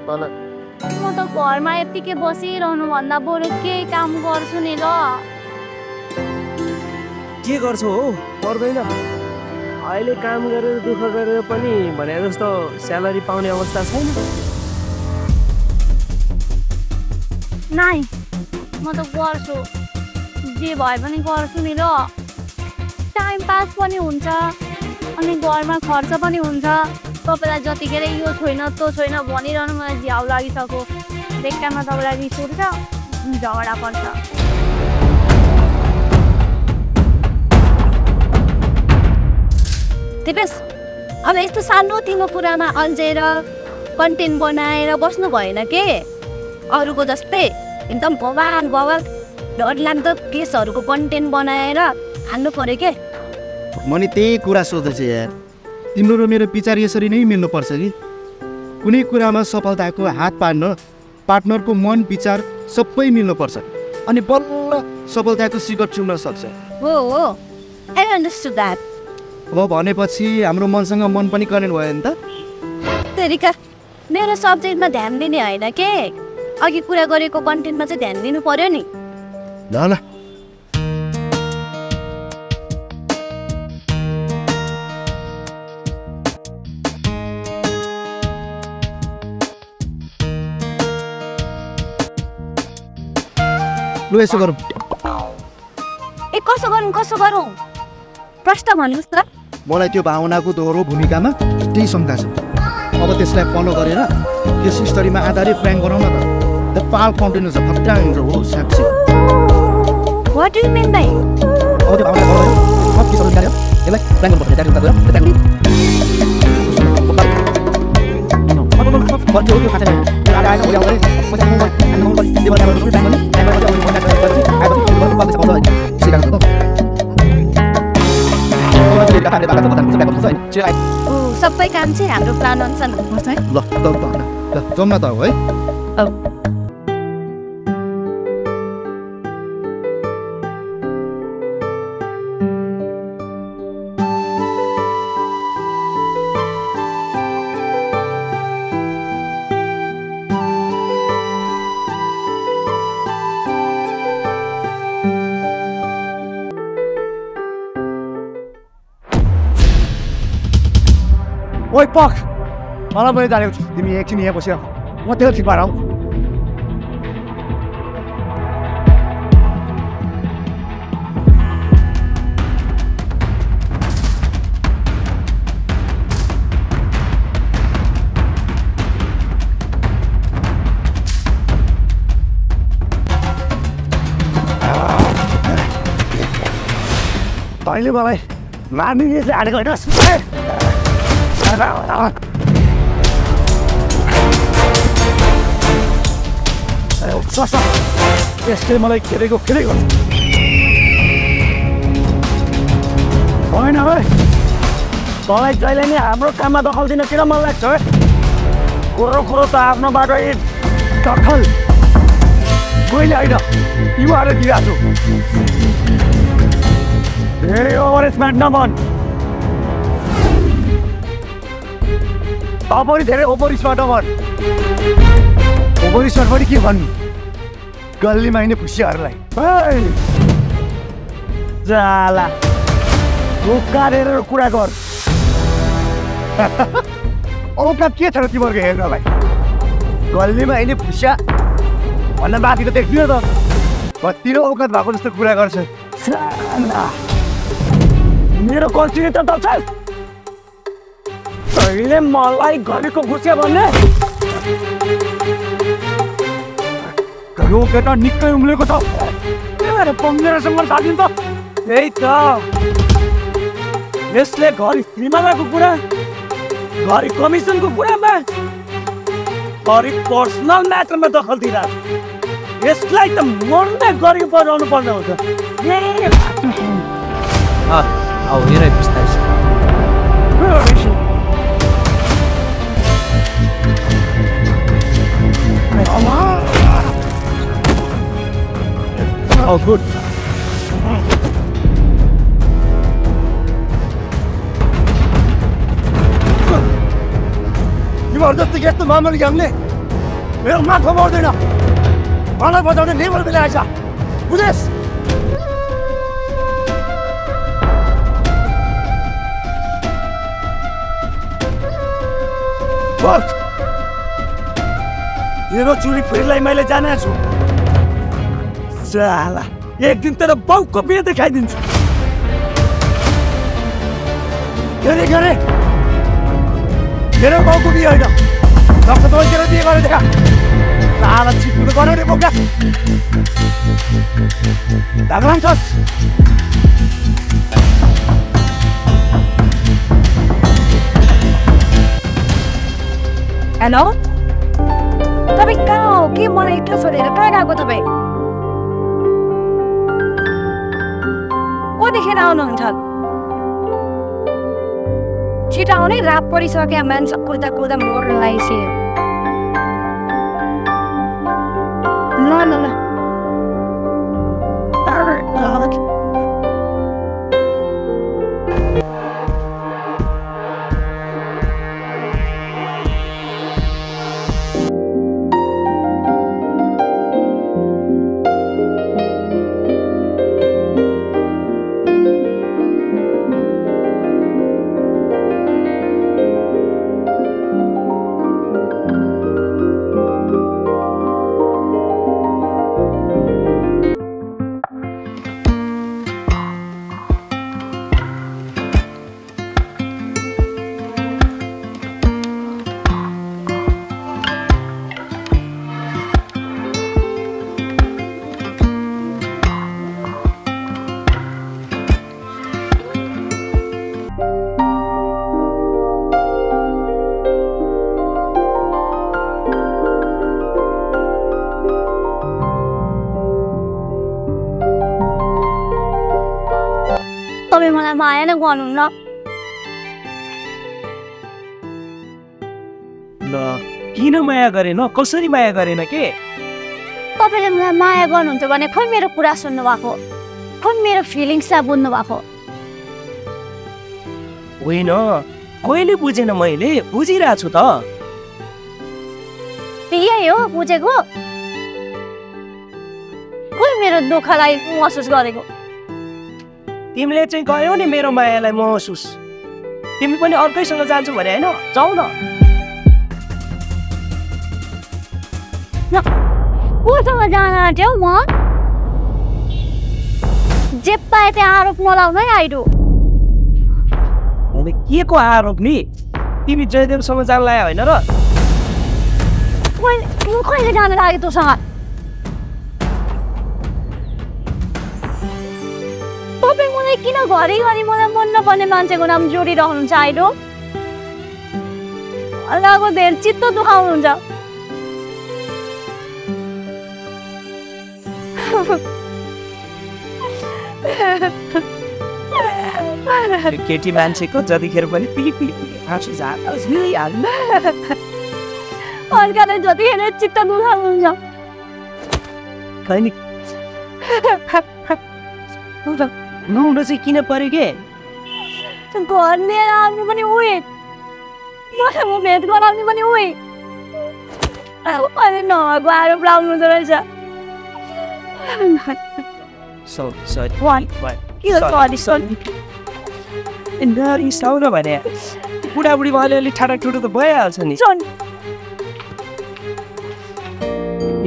भन म त घरमा यतिकै बसिरहनु भन्दा बरु केही काम गर्छु नि ल। के गर्छौ हो पर्दैन अहिले काम गरेर दुःख गरेर पनि भने जस्तो स्यालेरी पाउने अवस्था छैन। नाइ म त गर्छु जे भए पनि गर्छु नि ल। टाइम पास पनि हुन्छ अनि घरमा खर्च पनि हुन्छ। तपाईँलाई जतिखेर यो छैन त्यो छैन भनिरहनु मलाई झ्याउ लागिसक्यो। बेकारमा तपाईँलाई रिस उठ्छ झगडा पर्छ। दिपेश अब यस्तो सानोतिनो कुरामा अल्झेर कन्टेन्ट बनाएर बस्नु भएन के। अरूको जस्तै एकदम बवाल बवाल डरलाग्दो केसहरूको कन्टेन्ट बनाएर हाल्नु पर्यो के। म नि त्यही कुरा सोच्दैछु यार, तिम्रो र मेरो विचार यसरी नै मिल्नुपर्छ कि। कुनै कुरामा सफलताको हात पार्न पार्टनरको मन विचार सबै मिल्नुपर्छ अनि बल्ल सफलताको शिखर छुम्न सक्छ। हो हो आई अन्डरस्टुड द्याट। अब भनेपछि हाम्रो मनसँग मन पनि कनेक्ट भयो नि त। तेरिका मेरो सब्जेक्टमा ध्यान दिने होइन के, अघि कुरा गरेको कन्टेन्टमा चाहिँ ध्यान दिनु पर्यो नि। ल ल लु यसो गरौँ। ए कसो गरौँ प्रश्न भन्नुहोस् त। मलाई त्यो भावनाको दोहोरो भूमिकामा त्यही शङ्का छ। अब त्यसलाई फलो गरेर त्यस स्टोरीमा आधारित प्र्याङ्क गरौँ न त। द पाल कन्टेन्ट छ फट्टाङ हो Sakshi. What do you mean by? अब त्यो भावना गरौँ सब के सबै निकाल्यो यसलाई प्र्याङ्क गर्नुपर्छ। त्यहाँ उता गयो त्यहाँ गयो बच्चे हो त्यो खाँदैन आधा आएको हो आउँदै पछि म अनि म पनि त्यो बनाएर प्र्याङ्क गर्ने प्र्याङ्क गरेर अरू कन्ट्याक्ट गरेपछि आएपछि त्यो गर्नु पर्छ आउँछ सिकाउँछ त। सबै काम चाहिँ हाम्रो प्लान अनुसार हुनुपर्छ है। ल जाउँ न त है। ओइ पख मलाई पनि जानेको छु। तिमी एकछिन यहाँ बसिरह म त्यो ठिक भएर आऊ। तैँले मलाई मार्ने यसले हानेको होइन। यसले मलाई खेलेको होइन है। तँलाई जहिले नि हाम्रो काममा दखल दिन किन मन लाग्छ है? कुरो त आफ्नो बाटो दखल मैले होइन युवाले दिइरहेको छु। धेरै ओभर स्मार्ट नबन। पनि धेरै ओभर स्मार्ट नबन। ओभर स्मार्ट पनि के भन्नु गल्लीमा हिँड्ने खुसीहरूलाई जाला उकालेर कुरा गर। औकात के छ र तिमीहरूको हेर्नलाई? गल्लीमा हिँड्ने खुसिया भन्दा माथि त देख्दिन त कति र औकात भएको जस्तो कुरा गर्छ। मेरो कन्सिडर त छ तैँले मलाई गरेको खुसिया भन्ने? यो केटा निकै उम्लेको छ। पङ्गेरसँग साथी त त्यही त यसले घरि श्रीमानको कुरा घरि कमिसनको कुरामा घरि पर्सनल म्याटरमा दखल दिइरहेको। यसलाई त मर्ने गरी बनाउनु पर्ने हुन्छ। Oh, good. You are just to get the mammal young. मेरो माथो पर्दैन मलाई बचाउने लेभल मिलाएछ बुझेस् मेरो चुरी फेरिलाई मैले जानेको छु साला एक दिन तेरो बाउको बिहे देखाइदिन्छु गरे मेरो बाउको बिहे होइन रक्त तेरो बिहे गरेर देखा साला चिप्नु गराउने बोका भगवान छस् हेलो तपाईँ कहाँ हो के मलाई एक्लो छोडेर कहाँ गएको तपाईँ कतिखेर आउनुहुन्छ छिटो आउने रात परिसक्यो मान्छे कुर्दा कुर्दा मोड्न लागिसक्यो ल ल ल तपाईँ मलाई माया नै गर्नुहुन्न ल किन माया गरेन कसरी माया गरेन के तपाईँले मलाई माया गर्नुहुन्छ भने खोइ मेरो कुरा सुन्नु भएको खोइ मेरो फिलिङ्स बुझ्नु भएको होइन कहिले बुझेन मैले बुझिरहेको छु त यही हो बुझेको खोइ मेरो दुःखलाई महसुस गरेको तिमीले चाहिँ गयौ नि मेरो मायालाई महसुस तिमी पनि अर्कैसँग जान्छु भने होइन जाऊ न कोसँग जान आँट्यौ म जे पाए त्यहाँ आरोप नलाउनु है आइडु के को आरोप नि तिमी जयदेवसँग जान लाग्यो होइन र कहिले जान लाग्यो तँसँग तपाईँ मलाई किन घरिघरि मलाई मन नपर्ने मान्छेको नाम जोडिरहनुहुन्छ आइडो अल्लाहको धेर चित्त दुखाउनुहुन्छ केटी मान्छेको जतिखेर पनि अर्काले जतिखेर चित्त दुखाउनुहुन्छ नुहाउन चाहिँ किन पर्यो के घर लिएर आउनु पनि उही म भेट गराउनु पनि उही अहिले नभएको आरोप लाउनु हुँदो रहेछ रिसाउन भने बुढाबुढीमा अलिअलि ठाडाठुडो त भइहाल्छ नि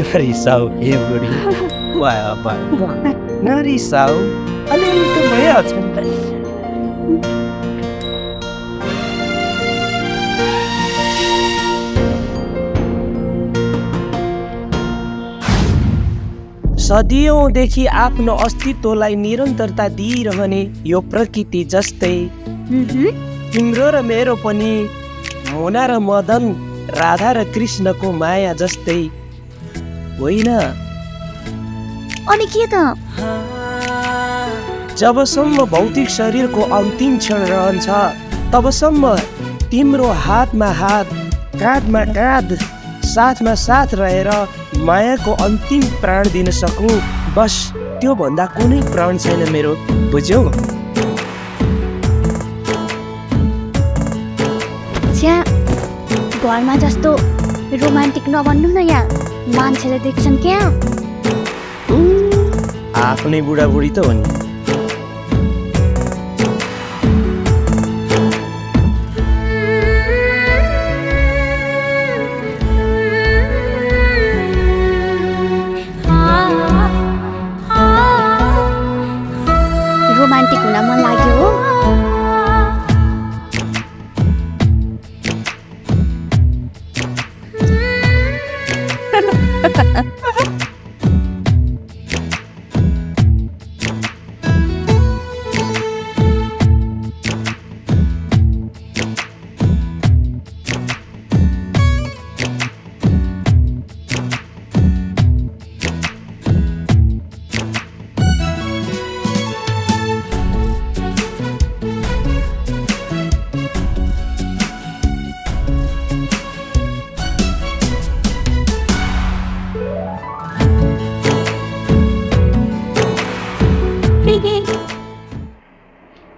नरिसाउ हे बुढी नरिसाउ अलिअलि त भइहाल्छ सदियौँदेखि आफ्नो अस्तित्वलाई निरन्तरता दिइरहने यो प्रकृति जस्तै तिम्रो र मेरो पनि मोना र मदन राधा र कृष्णको माया जस्तै होइन अनि के त जबसम्म भौतिक शरीरको अन्तिम क्षण रहन्छ तबसम्म तिम्रो हातमा हात काँधमा काँध साथमा साथ रहेर मायाको अन्तिम प्राण दिन सकौँ बस त्यो भन्दा कुनै प्राण छैन मेरो बुझ्यौ घरमा जस्तो रोमान्टिक नभन्नु न यहाँ मान्छेले देख्छन् क्या आफ्नै बुढाबुढी त हो नि रोमान्टिक हुन मन लाग्यो हो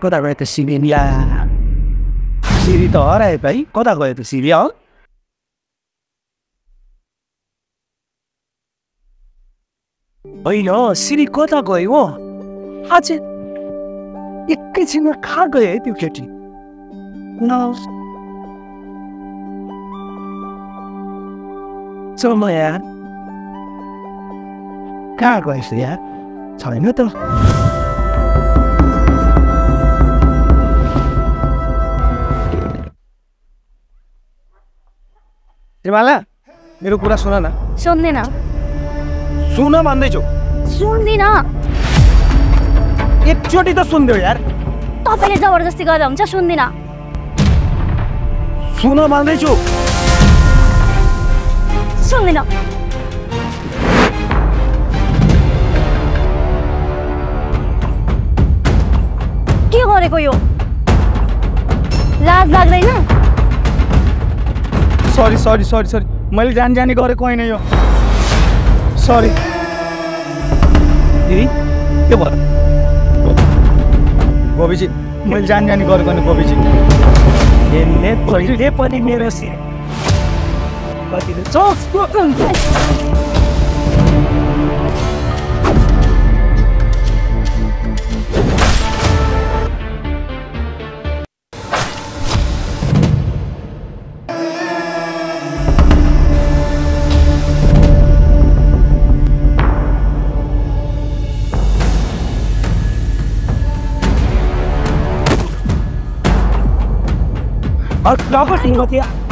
कता गयो त सिरिया सिरी त हरायो भाइ कता गयो त सिरिया हो होइन सिरी कता गयो हो आज एकैछिनमा कहाँ गयो है त्यो केटी चल यार कहाँ गएछ यार छैन त रिमाला मेरो कुरा सुन न सुन्दैन सुन भन्दैछु सुन्दिन एकचोटि त सुनिदेऊ यार तपाईँले जबरजस्ती गर्दा हुन्छ सुन्दिन सुन भन्दैछु सुन्दिन के गरेको यो लाज लाग्दैन सरी सरी सरी सरी मैले जानी गरेको होइन यो सरी दिदी के भयो गोबीजी मैले जानी गरेको होइन गोबीजी यसले पहिले पनि मेरो सिर कति चोक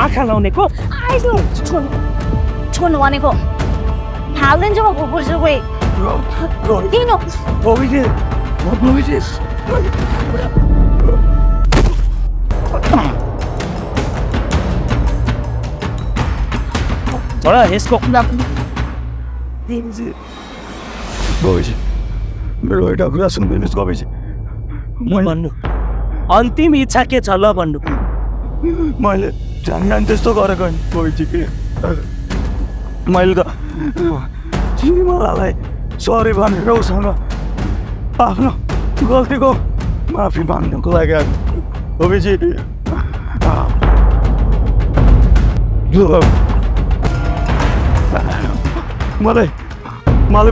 आँखा लाउनेको छोड्नु भनेको हाल्दिन्छु म कुकुरछु कोही किन छोडा यसको गोबीजी मेरो एउटा कुरा सुनिदिनुहोस् गोबीजी भन्नु अन्तिम इच्छा के छ ल भन्नु मैले जानी त्यस्तो गरेको होइन गोबीजी के मैले त चिनीमालालाई सरी भनेर उसँग आफ्नो गल्तीको माफी माग्नको लागि गोबीजी मलाई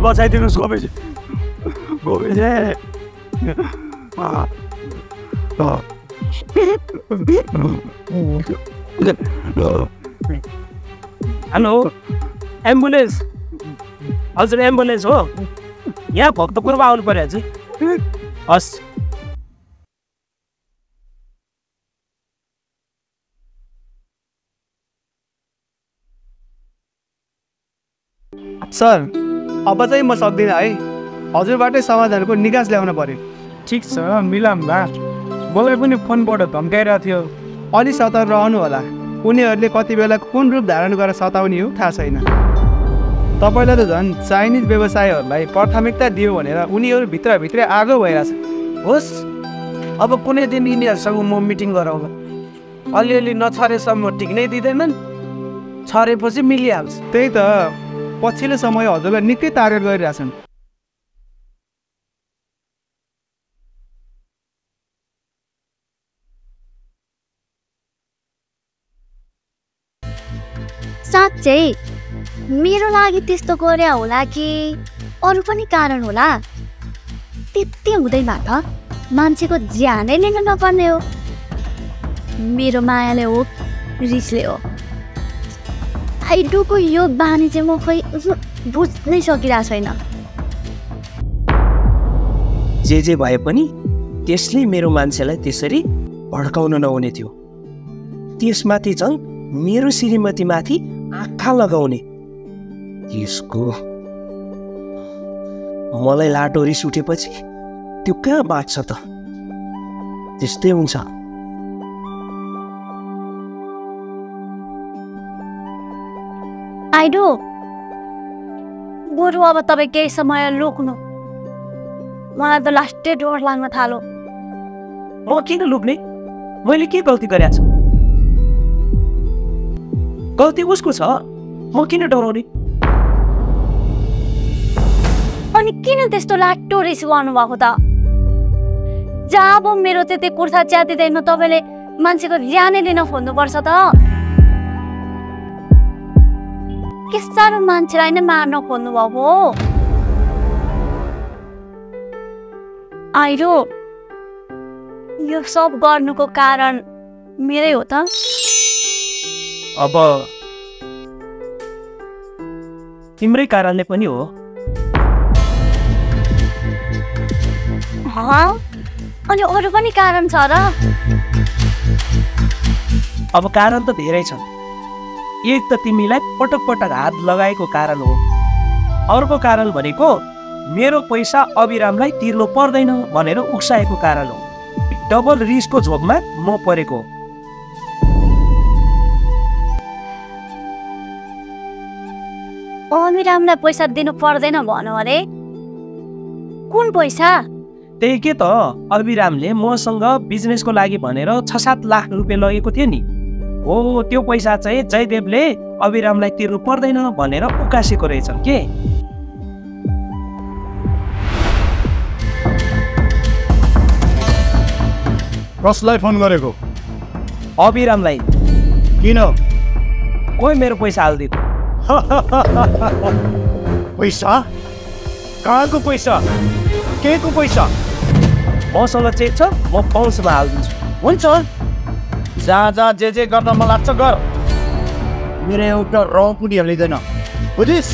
बचाइदिनुहोस् गोबीजी गोबीजी हेलो एम्बुलेन्स हजुर एम्बुलेन्स हो यहाँ भक्तपुरमा आउनु पर्यो हजुर हस् सर अब चाहिँ म सक्दिनँ है हजुरबाटै समाधानको निकास ल्याउन पर्यो ठिक छ मिलाम बा मलाई पनि फोनबाट धम्काइरहेको थियो अलि सतर्क रहनु होला उनीहरूले कति बेला कुन रूप धारण गरेर सताउने हो थाहा छैन तपाईँलाई त झन् चाइनिज व्यवसायहरूलाई प्राथमिकता दियो भनेर उनीहरू भित्रभित्रै आगो भइरहेछ होस् अब कुनै दिन यिनीहरूसँग म मिटिङ गराउँला अलिअलि नछरेसम्म टिक्नै दिँदैनन् छरेपछि मिलिहाल्छ त्यही त पछिल्लो समय हजुरलाई निकै तारेर गरिरहेछन् साँच्चै मेरो लागि त्यस्तो गरे होला कि अरू पनि कारण होला? त्यति हुँदैन त मान्छेको ज्यानै लिन नपर्ने हो। मेरो मायाले हो, रिसले हो। आइडोको यो बानी चाहिँ म खै बुझ्नै सकिरहेको छैन। जे भए पनि त्यसले मेरो मान्छेलाई त्यसरी भड्काउन नहुने थियो। त्यसमाथि झन् मेरो श्रीमतीमाथि आँखा लगाउने। त्यसको मलाई लाटो रिस उठेपछि त्यो कहाँ बाँच्छ त? त्यस्तै हुन्छ। आइडो, बरु अब तपाईँ केही समय लुक्नु। मलाई त लास्टै डर लाग्न थाल्यो। म किन लुक्ने? मैले के गल्ती गरेको छु? गल्ती उसको छ, म किन डराउने? अनि किन त्यस्तो लाटो रिस गर्नुभएको त? जब मेरो त्यो कुर्ता च्यातिँदैन तपाईँले मान्छेको ज्यानै लिन खोज्नुपर्छ त? के साह्रो मान्छेलाई नै मार्न खोज्नु भएको हो? आइरो, यो सब गर्नुको कारण मेरै हो त? अब तिम्रै कारणले पनि हो। अनि अरू पनि कारण छ र? अब कारण त धेरै छन्। एक त तिमीलाई पटक पटक हात लगाएको कारण हो। अर्को कारण भनेको मेरो पैसा अभिरामलाई तिर्नु पर्दैन भनेर उक्साएको कारण हो। डबल रिसको झोकमा म परेको। अभिरामलाई पैसा दिनु पर्दैन भन्नु अरे? कुन पैसा? त्यही के त, अभिरामले मसँग बिजनेसको लागि भनेर 6-7 लाख रुपियाँ लगेको थियो नि। हो, त्यो पैसा चाहिँ जयदेवले अभिरामलाई तिर्नु पर्दैन भनेर उकासेको रहेछन् के। कसलाई फोन गरेको? अभिरामलाई। किन? कोही मेरो पैसा हालिदिएको। पैसा? कहाँको पैसा? के को पैसा? मसँग चेक छ, म पाउन्समा हालिदिन्छु। हुन्छ, जहाँ जे गर्न मन लाग्छ गर। मेरो एउटा रौँ पनि हालिँदैन, बुझिस्?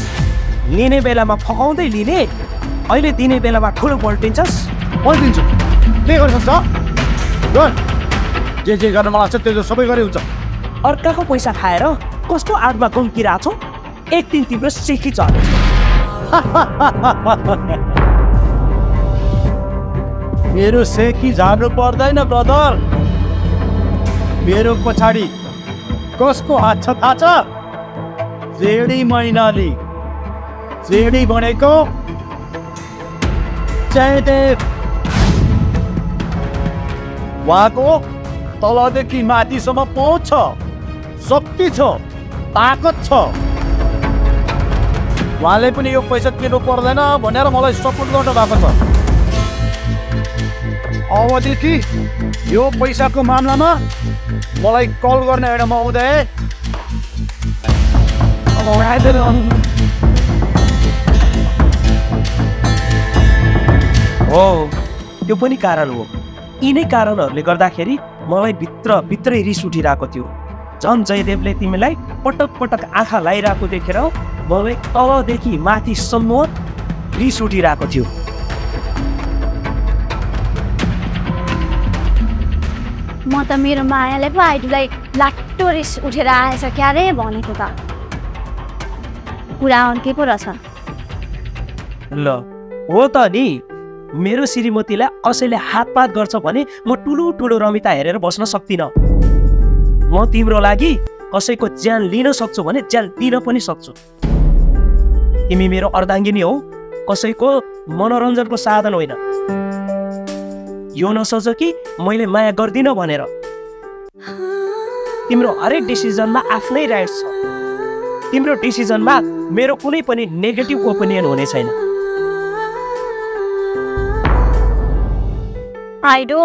लिने बेलामा फकाउँदै लिने, अहिले दिने बेलामा ठुलो पल्टिन्छस्। पल्टिन्छु, के गर्न सक्छ? गर, जे गर्न मन लाग्छ त्यो सबै गरे हुन्छ। अर्काको पैसा खाएर कस्तो आडमा गम्किरहेको छौ? एक दिन तिम्रो सेकी चढ्छ। मेरो सेकी झार्नु पर्दैन ब्रदर। मेरो पछाडि कसको हात छ थाहा छ? जेडी मैनाली। जेडी भनेको जयदेव। उहाँको तलदेखि माथिसम्म पहुँच छ, शक्ति छ, ताकत छ। उहाँले पनि यो पैसा तिर्नु पर्दैन भनेर मलाई सपोर्ट गर्नु भएको छ। अबदेखि यो पैसाको मामलामा मलाई कल गर्ने होइन महोदय। हो, त्यो पनि कारण हो। यिनै कारणहरूले गर्दाखेरि मलाई भित्रै रिस उठिरहेको थियो। झन् जयदेवले तिमीलाई पटक पटक आँखा लगाइरहेको देखेर मलाई तलदेखि माथिसम्म रिस उठिरहेको थियो। म त मेरो मायाले पो आइडुलाई लाटो रिस उठेर आएछ क्यारे भनेको त। कुरा अर्कै पो रहेछ। ल हो त नि, मेरो श्रीमतीलाई कसैले हातपात गर्छ भने म ठुलो रमिता हेरेर बस्न सक्दिनँ। म तिम्रो लागि कसैको ज्यान लिन सक्छु भने ज्यान दिन पनि सक्छु। तिमी मेरो अर्धाङ्गिनी हौ, कसैको मनोरञ्जनको साधन होइन। यो नसोच कि मैले माया गर्दिनँ भनेर। तिम्रो हरेक डिसिजनमा आफ्नै राइट छ। तिम्रो डिसिजनमा मेरो कुनै पनि नेगेटिभ ओपिनियन हुने छैन। आइडो,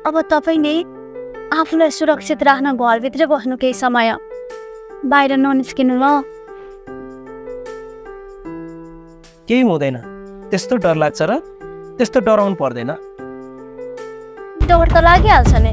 अब तपाईँ नै आफूलाई सुरक्षित राख्न घरभित्र बस्नु केही समय। बाहिर ननिस्किनु ल। केही हुँदैन, त्यस्तो डर लाग्छ र? त्यस्तो डराउनु पर्दैन। डर त लागिहाल्छ नि।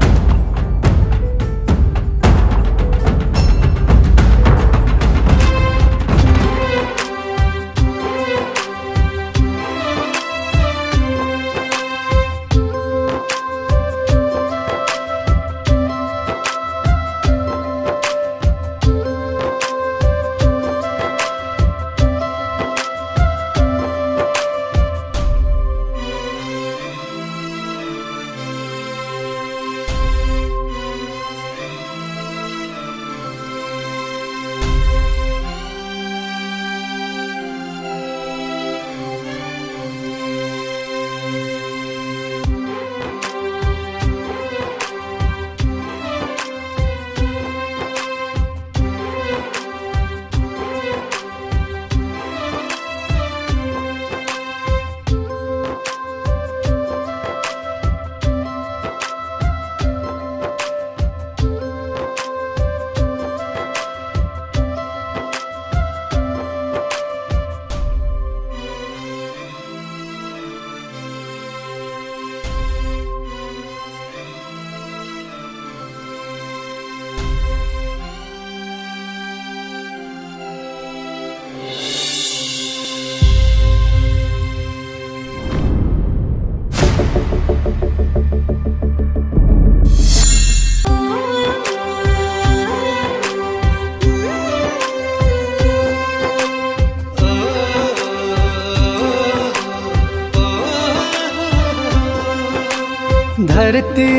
धरती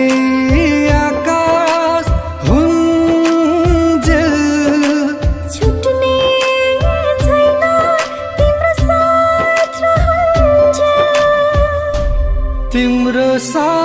आकाश हुन्जेल छुट्ने छैन तिम्रो साथ रहन्जेल तिम्रो साथ